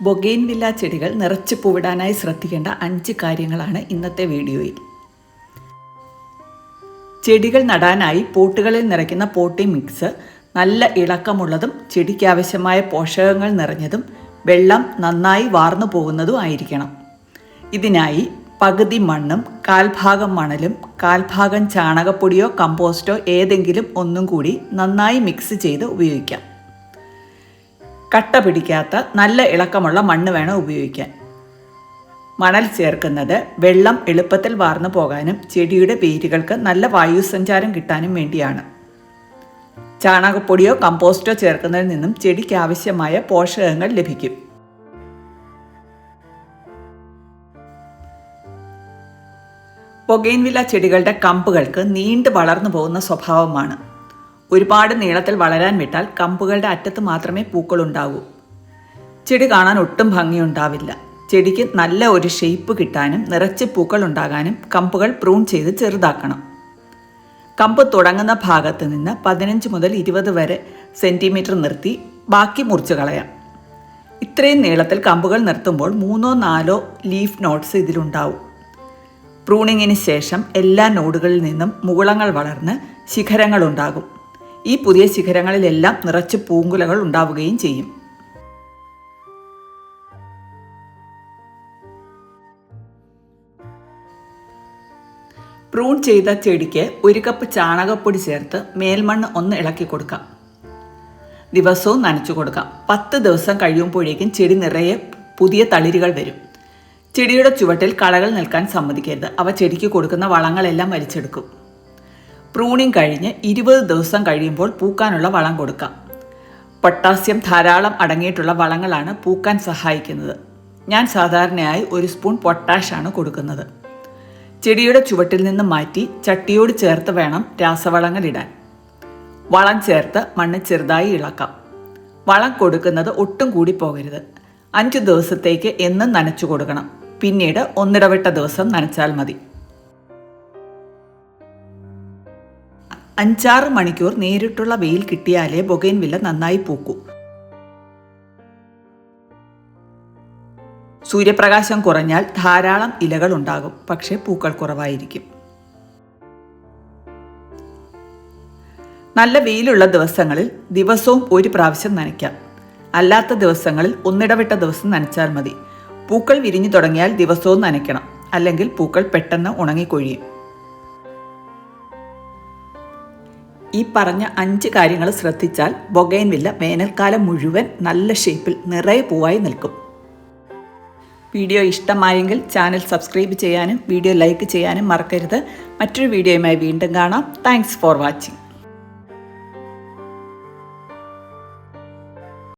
ബൊഗെയിൻവില്ല ചെടികൾ നിറച്ച് പൂവിടാനായി ശ്രദ്ധിക്കേണ്ട 5 കാര്യങ്ങളാണ് ഇന്നത്തെ വീഡിയോയിൽ. ചെടികൾ നടാനായി പോട്ടുകളിൽ നിറയ്ക്കുന്ന പോട്ടിംഗ് മിക്സ് നല്ല ഇളക്കമുള്ളതും ചെടിക്കാവശ്യമായ പോഷകങ്ങൾ നിറഞ്ഞതും വെള്ളം നന്നായി വാർന്നു പോകുന്നതും ആയിരിക്കണം. ഇതിനായി പകുതി മണ്ണും 1/4 മണലും 1/4 ചാണകപ്പൊടിയോ കമ്പോസ്റ്റോ ഏതെങ്കിലും ഒന്നും കൂടി നന്നായി മിക്സ് ചെയ്ത് ഉപയോഗിക്കാം. കട്ട പിടിക്കാത്ത നല്ല ഇളക്കമുള്ള മണ്ണ് വേണം ഉപയോഗിക്കാൻ. മണൽ ചേർക്കുന്നത് വെള്ളം എളുപ്പത്തിൽ വാർന്നു പോകാനും ചെടിയുടെ വേരുകൾക്ക് നല്ല വായുസഞ്ചാരം കിട്ടാനും വേണ്ടിയാണ്. ചാണകപ്പൊടിയോ കമ്പോസ്റ്റോ ചേർക്കുന്നതിൽ നിന്നും ചെടിക്ക് ആവശ്യമായ പോഷകങ്ങൾ ലഭിക്കും. ബൊഗെയിൻവില്ല ചെടികളുടെ കമ്പുകൾക്ക് നീണ്ടു വളർന്നു പോകുന്ന സ്വഭാവമാണ്. ഒരുപാട് നീളത്തിൽ വളരാൻ വിട്ടാൽ കമ്പുകളുടെ അറ്റത്ത് മാത്രമേ പൂക്കളുണ്ടാകൂ. ചെടി കാണാൻ ഒട്ടും ഭംഗിയുണ്ടാവില്ല. ചെടിക്ക് നല്ല ഒരു ഷേപ്പ് കിട്ടാനും നിറച്ച് പൂക്കൾ ഉണ്ടാകാനും കമ്പുകൾ പ്രൂൺ ചെയ്ത് ചെറുതാക്കണം. കമ്പ് തുടങ്ങുന്ന ഭാഗത്ത് നിന്ന് 15 മുതൽ 20 വരെ സെൻറ്റിമീറ്റർ നിർത്തി ബാക്കി മുറിച്ച് കളയാം. ഇത്രയും നീളത്തിൽ കമ്പുകൾ നിർത്തുമ്പോൾ 3-4 ലീഫ് നോട്ട്സ് ഇതിലുണ്ടാവും. പ്രൂണിങ്ങിന് ശേഷം എല്ലാ നോഡുകളിൽ നിന്നും മുകുളങ്ങൾ വളർന്ന് ശിഖരങ്ങളുണ്ടാകും. ഈ പുതിയ ശിഖരങ്ങളിലെല്ലാം നിറച്ച് പൂങ്കുലകൾ ഉണ്ടാവുകയും ചെയ്യും. പ്രൂൺ ചെയ്ത ചെടിക്ക് 1 കപ്പ് ചാണകപ്പൊടി ചേർത്ത് മേൽമണ്ണ് ഒന്ന് ഇളക്കി കൊടുക്കാം. ദിവസവും നനച്ചു കൊടുക്കാം. 10 ദിവസം കഴിയുമ്പോഴേക്കും ചെടി നിറയെ പുതിയ തളിരുകൾ വരും. ചെടിയുടെ ചുവട്ടിൽ കളകൾ നിൽക്കാൻ സമ്മതിക്കരുത്. അവ ചെടിക്ക് കൊടുക്കുന്ന വളങ്ങളെല്ലാം വലിച്ചെടുക്കും. പ്രൂണിങ് കഴിഞ്ഞ് 20 ദിവസം കഴിയുമ്പോൾ പൂക്കാനുള്ള വളം കൊടുക്കാം. പൊട്ടാസ്യം ധാരാളം അടങ്ങിയിട്ടുള്ള വളങ്ങളാണ് പൂക്കാൻ സഹായിക്കുന്നത്. ഞാൻ സാധാരണയായി 1 സ്പൂൺ പൊട്ടാഷാണ് കൊടുക്കുന്നത്. ചെടിയുടെ ചുവട്ടിൽ നിന്ന് മാറ്റി ചട്ടിയോട് ചേർത്ത് വേണം രാസവളങ്ങൾ ഇടാൻ. വളം ചേർത്ത് മണ്ണ് ചെറുതായി ഇളക്കാം. വളം കൊടുക്കുന്നത് ഒട്ടും കൂടി പോകരുത്. 5 ദിവസത്തേക്ക് എന്നും നനച്ചു കൊടുക്കണം. പിന്നീട് ഒന്നിടവിട്ട ദിവസം നനച്ചാൽ മതി. 5-6 മണിക്കൂർ നേരിട്ടുള്ള വെയിൽ കിട്ടിയാലേ ബൊഗെയിൻവില്ല നന്നായി പൂക്കൂ. സൂര്യപ്രകാശം കുറഞ്ഞാൽ ധാരാളം ഇലകൾ ഉണ്ടാകും, പക്ഷേ പൂക്കൾ കുറവായിരിക്കും. നല്ല വെയിലുള്ള ദിവസങ്ങളിൽ ദിവസവും 1 പ്രാവശ്യം നനയ്ക്കാം. അല്ലാത്ത ദിവസങ്ങളിൽ ഒന്നിടവിട്ട ദിവസം നനച്ചാൽ മതി. പൂക്കൾ വിരിഞ്ഞു തുടങ്ങിയാൽ ദിവസവും നനയ്ക്കണം, അല്ലെങ്കിൽ പൂക്കൾ പെട്ടെന്ന് ഉണങ്ങിക്കൊഴിയും. ഈ പറഞ്ഞ 5 കാര്യങ്ങൾ ശ്രദ്ധിച്ചാൽ ബൊഗെയിൻവില്ല വേനൽക്കാലം മുഴുവൻ നല്ല ഷേപ്പിൽ നിറയെ പൂവായി നിൽക്കും. വീഡിയോ ഇഷ്ടമായെങ്കിൽ ചാനൽ സബ്സ്ക്രൈബ് ചെയ്യാനും വീഡിയോ ലൈക്ക് ചെയ്യാനും മറക്കരുത്. മറ്റൊരു വീഡിയോയുമായി വീണ്ടും കാണാം. Thanks for watching.